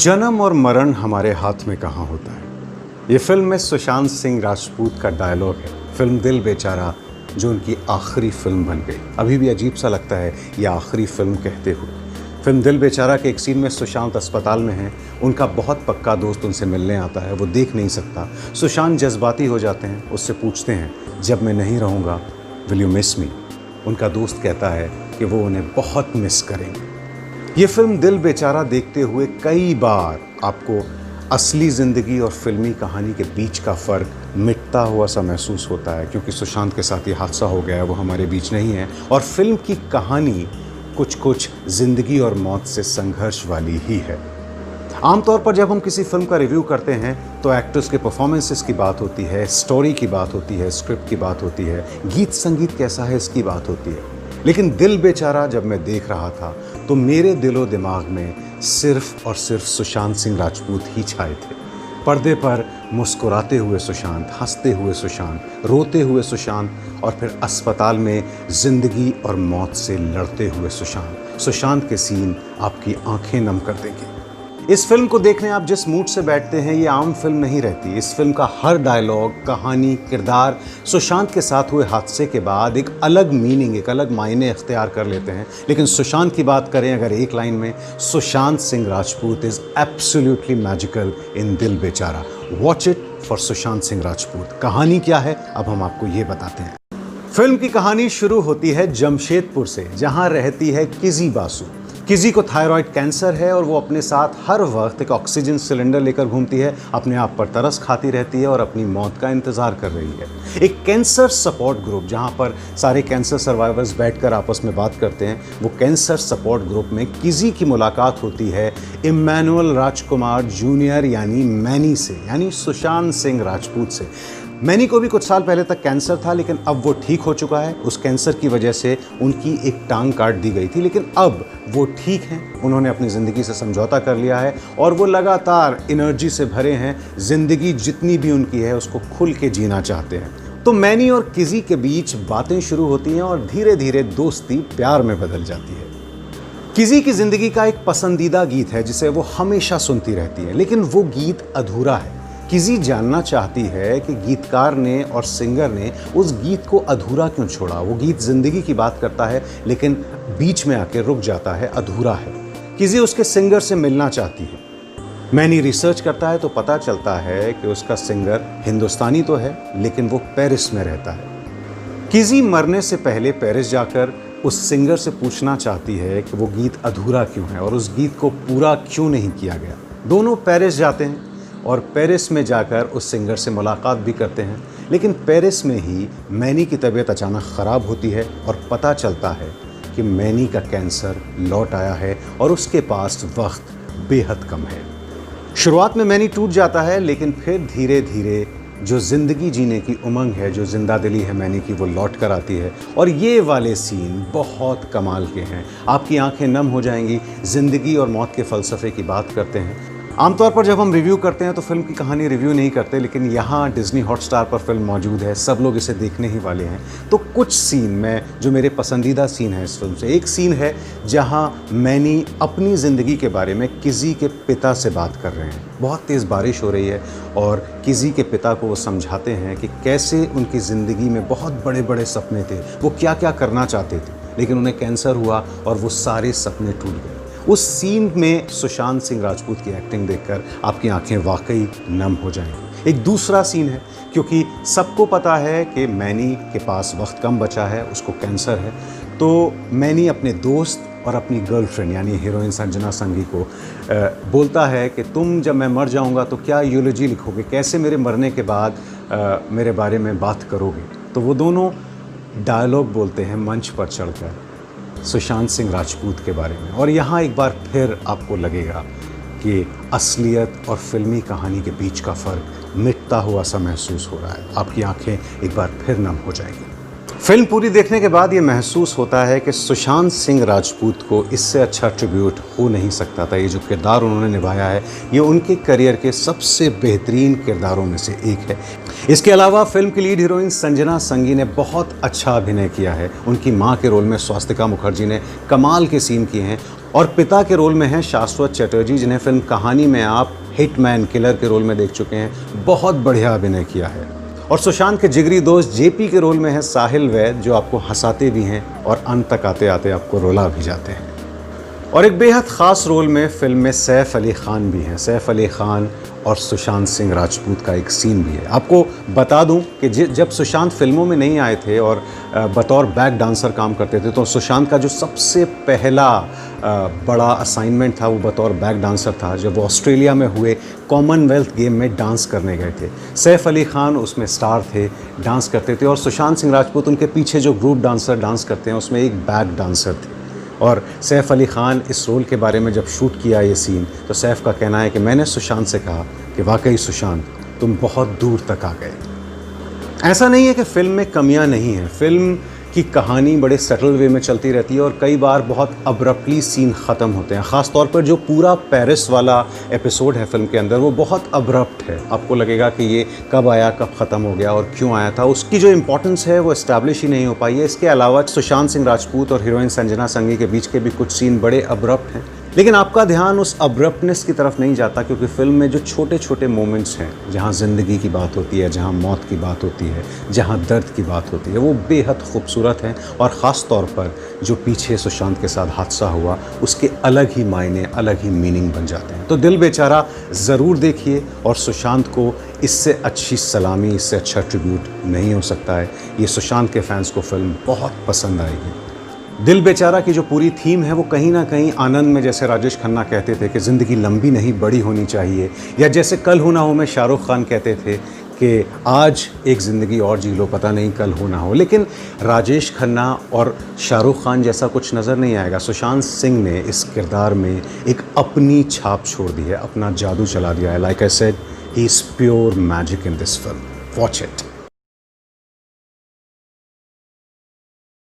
जन्म और मरण हमारे हाथ में कहाँ होता है। ये फिल्म में सुशांत सिंह राजपूत का डायलॉग है। फिल्म दिल बेचारा जो उनकी आखिरी फिल्म बन गई, अभी भी अजीब सा लगता है ये आखिरी फिल्म कहते हुए। फिल्म दिल बेचारा के एक सीन में सुशांत अस्पताल में हैं, उनका बहुत पक्का दोस्त उनसे मिलने आता है, वो देख नहीं सकता। सुशांत जज्बाती हो जाते हैं, उससे पूछते हैं जब मैं नहीं रहूँगा विल यू मिस मी। उनका दोस्त कहता है कि वो उन्हें बहुत मिस करेंगे। ये फिल्म दिल बेचारा देखते हुए कई बार आपको असली ज़िंदगी और फिल्मी कहानी के बीच का फ़र्क मिटता हुआ सा महसूस होता है, क्योंकि सुशांत के साथ ये हादसा हो गया है, वो हमारे बीच नहीं है और फिल्म की कहानी कुछ ज़िंदगी और मौत से संघर्ष वाली ही है। आमतौर पर जब हम किसी फिल्म का रिव्यू करते हैं तो एक्टर्स के परफॉर्मेंसेस की बात होती है, स्टोरी की बात होती है, स्क्रिप्ट की बात होती है, गीत संगीत कैसा है इसकी बात होती है। लेकिन दिल बेचारा जब मैं देख रहा था तो मेरे दिलो दिमाग में सिर्फ और सिर्फ सुशांत सिंह राजपूत ही छाए थे। पर्दे पर मुस्कुराते हुए सुशांत, हंसते हुए सुशांत, रोते हुए सुशांत और फिर अस्पताल में ज़िंदगी और मौत से लड़ते हुए सुशांत। सुशांत के सीन आपकी आंखें नम कर देंगे। इस फिल्म को देखने आप जिस मूड से बैठते हैं ये आम फिल्म नहीं रहती। इस फिल्म का हर डायलॉग, कहानी, किरदार सुशांत के साथ हुए हादसे के बाद एक अलग मीनिंग, एक अलग मायने इख्तियार कर लेते हैं। लेकिन सुशांत की बात करें अगर एक लाइन में, Sushant Singh Rajput is absolutely magical in Dil Bechara. Watch it for Sushant Singh Rajput. कहानी क्या है अब हम आपको ये बताते हैं। फिल्म की कहानी शुरू होती है जमशेदपुर से, जहाँ रहती है किजी बासु। किजी को थायराइड कैंसर है और वो अपने साथ हर वक्त एक ऑक्सीजन सिलेंडर लेकर घूमती है, अपने आप पर तरस खाती रहती है और अपनी मौत का इंतज़ार कर रही है। एक कैंसर सपोर्ट ग्रुप जहाँ पर सारे कैंसर सर्वाइवर्स बैठकर आपस में बात करते हैं, वो कैंसर सपोर्ट ग्रुप में किजी की मुलाकात होती है इमैनुअल राजकुमार जूनियर यानी मैनी से, यानी सुशांत सिंह राजपूत से। मैनी को भी कुछ साल पहले तक कैंसर था, लेकिन अब वो ठीक हो चुका है। उस कैंसर की वजह से उनकी एक टांग काट दी गई थी, लेकिन अब वो ठीक हैं। उन्होंने अपनी ज़िंदगी से समझौता कर लिया है और वो लगातार एनर्जी से भरे हैं। ज़िंदगी जितनी भी उनकी है उसको खुल के जीना चाहते हैं। तो मैनी और किजी के बीच बातें शुरू होती हैं और धीरे धीरे दोस्ती प्यार में बदल जाती है। किजी की ज़िंदगी का एक पसंदीदा गीत है जिसे वो हमेशा सुनती रहती है, लेकिन वो गीत अधूरा है। किजी जानना चाहती है कि गीतकार ने और सिंगर ने उस गीत को अधूरा क्यों छोड़ा। वो गीत ज़िंदगी की बात करता है लेकिन बीच में आके रुक जाता है, अधूरा है। किजी उसके सिंगर से मिलना चाहती है। मैनी रिसर्च करता है तो पता चलता है कि उसका सिंगर हिंदुस्तानी तो है लेकिन वो पेरिस में रहता है। किजी मरने से पहले पेरिस जाकर उस सिंगर से पूछना चाहती है कि वो गीत अधूरा क्यों है और उस गीत को पूरा क्यों नहीं किया गया। दोनों पेरिस जाते हैं और पेरिस में जाकर उस सिंगर से मुलाकात भी करते हैं, लेकिन पेरिस में ही मैनी की तबीयत अचानक ख़राब होती है और पता चलता है कि मैनी का कैंसर लौट आया है और उसके पास वक्त बेहद कम है। शुरुआत में मैनी टूट जाता है, लेकिन फिर धीरे धीरे जो ज़िंदगी जीने की उमंग है, जो जिंदा दिली है मैनी की, वो लौट कर आती है। और ये वाले सीन बहुत कमाल के हैं, आपकी आंखें नम हो जाएंगी। ज़िंदगी और मौत के फ़लसफ़े की बात करते हैं। आमतौर पर जब हम रिव्यू करते हैं तो फिल्म की कहानी रिव्यू नहीं करते, लेकिन यहाँ डिज्नी हॉटस्टार पर फिल्म मौजूद है, सब लोग इसे देखने ही वाले हैं। तो कुछ सीन में जो मेरे पसंदीदा सीन है इस फिल्म से, एक सीन है जहाँ मैनी अपनी ज़िंदगी के बारे में किजी के पिता से बात कर रहे हैं। बहुत तेज़ बारिश हो रही है और किजी के पिता को वो समझाते हैं कि कैसे उनकी ज़िंदगी में बहुत बड़े बड़े सपने थे, वो क्या क्या करना चाहते थे, लेकिन उन्हें कैंसर हुआ और वो सारे सपने टूट गए। उस सीन में सुशांत सिंह राजपूत की एक्टिंग देखकर आपकी आंखें वाकई नम हो जाएंगी। एक दूसरा सीन है, क्योंकि सबको पता है कि मैनी के पास वक्त कम बचा है, उसको कैंसर है, तो मैनी अपने दोस्त और अपनी गर्लफ्रेंड यानी हीरोइन संजना संघी को बोलता है कि तुम जब मैं मर जाऊंगा तो क्या यूलोजी लिखोगे, कैसे मेरे मरने के बाद मेरे बारे में बात करोगे। तो वो दोनों डायलॉग बोलते हैं मंच पर चढ़कर सुशांत सिंह राजपूत के बारे में। और यहाँ एक बार फिर आपको लगेगा कि असलियत और फिल्मी कहानी के बीच का फ़र्क मिटता हुआ सा महसूस हो रहा है। आपकी आंखें एक बार फिर नम हो जाएंगी। फिल्म पूरी देखने के बाद ये महसूस होता है कि सुशांत सिंह राजपूत को इससे अच्छा ट्रिब्यूट हो नहीं सकता था। ये जो किरदार उन्होंने निभाया है ये उनके करियर के सबसे बेहतरीन किरदारों में से एक है। इसके अलावा फिल्म की लीड हीरोइन संजना संघी ने बहुत अच्छा अभिनय किया है। उनकी मां के रोल में स्वास्तिका मुखर्जी ने कमाल के सीन किए हैं और पिता के रोल में हैं शाश्वत चटर्जी, जिन्हें फिल्म कहानी में आप हिटमैन किलर के रोल में देख चुके हैं। बहुत बढ़िया अभिनय किया है। और सुशांत के जिगरी दोस्त जेपी के रोल में है साहिल वैद, जो आपको हंसाते भी हैं और अंत तक आते आते आपको रुला भी जाते हैं। और एक बेहद ख़ास रोल में फिल्म में सैफ अली ख़ान भी हैं। सैफ अली ख़ान और सुशांत सिंह राजपूत का एक सीन भी है। आपको बता दूं कि जब सुशांत फिल्मों में नहीं आए थे और बतौर बैक डांसर काम करते थे, तो सुशांत का जो सबसे पहला बड़ा असाइनमेंट था वो बतौर बैक डांसर था, जब वो ऑस्ट्रेलिया में हुए कॉमनवेल्थ गेम में डांस करने गए थे। सैफ अली ख़ान उसमें स्टार थे, डांस करते थे, और सुशांत सिंह राजपूत उनके पीछे जो ग्रुप डांसर डांस करते हैं उसमें एक बैक डांसर थे। और सैफ अली ख़ान इस रोल के बारे में जब शूट किया ये सीन, तो सैफ का कहना है कि मैंने सुशांत से कहा कि वाकई सुशांत, तुम बहुत दूर तक आ गए। ऐसा नहीं है कि फ़िल्म में कमियां नहीं हैं। फ़िल्म की कहानी बड़े सटल वे में चलती रहती है और कई बार बहुत अब्रप्टली सीन ख़त्म होते हैं। ख़ास तौर पर जो पूरा पेरिस वाला एपिसोड है फ़िल्म के अंदर, वो बहुत अब्रप्ट है। आपको लगेगा कि ये कब आया, कब ख़त्म हो गया और क्यों आया था। उसकी जो इंपॉर्टेंस है वो इस्टेब्लिश ही नहीं हो पाई है। इसके अलावा सुशांत सिंह राजपूत और हीरोइन संजना संघी के बीच के भी कुछ सीन बड़े अब्रप्ट हैं। लेकिन आपका ध्यान उस अब्रप्टनेस की तरफ नहीं जाता, क्योंकि फ़िल्म में जो छोटे छोटे मोमेंट्स हैं, जहाँ ज़िंदगी की बात होती है, जहाँ मौत की बात होती है, जहाँ दर्द की बात होती है, वो बेहद खूबसूरत हैं। और ख़ास तौर पर जो पीछे सुशांत के साथ हादसा हुआ, उसके अलग ही मायने, अलग ही मीनिंग बन जाते हैं। तो दिल बेचारा ज़रूर देखिए, और सुशांत को इससे अच्छी सलामी, इससे अच्छा ट्रिब्यूट नहीं हो सकता है। ये सुशांत के फैंस को फ़िल्म बहुत पसंद आएगी। दिल बेचारा की जो पूरी थीम है वो कहीं ना कहीं आनंद में, जैसे राजेश खन्ना कहते थे कि ज़िंदगी लंबी नहीं बड़ी होनी चाहिए, या जैसे कल हो ना हो में शाहरुख खान कहते थे कि आज एक ज़िंदगी और जी लो, पता नहीं कल हो ना हो। लेकिन राजेश खन्ना और शाहरुख खान जैसा कुछ नज़र नहीं आएगा। सुशांत सिंह ने इस किरदार में एक अपनी छाप छोड़ दी है, अपना जादू चला दिया है। Like I said, he is pure magic in this film. Watch it.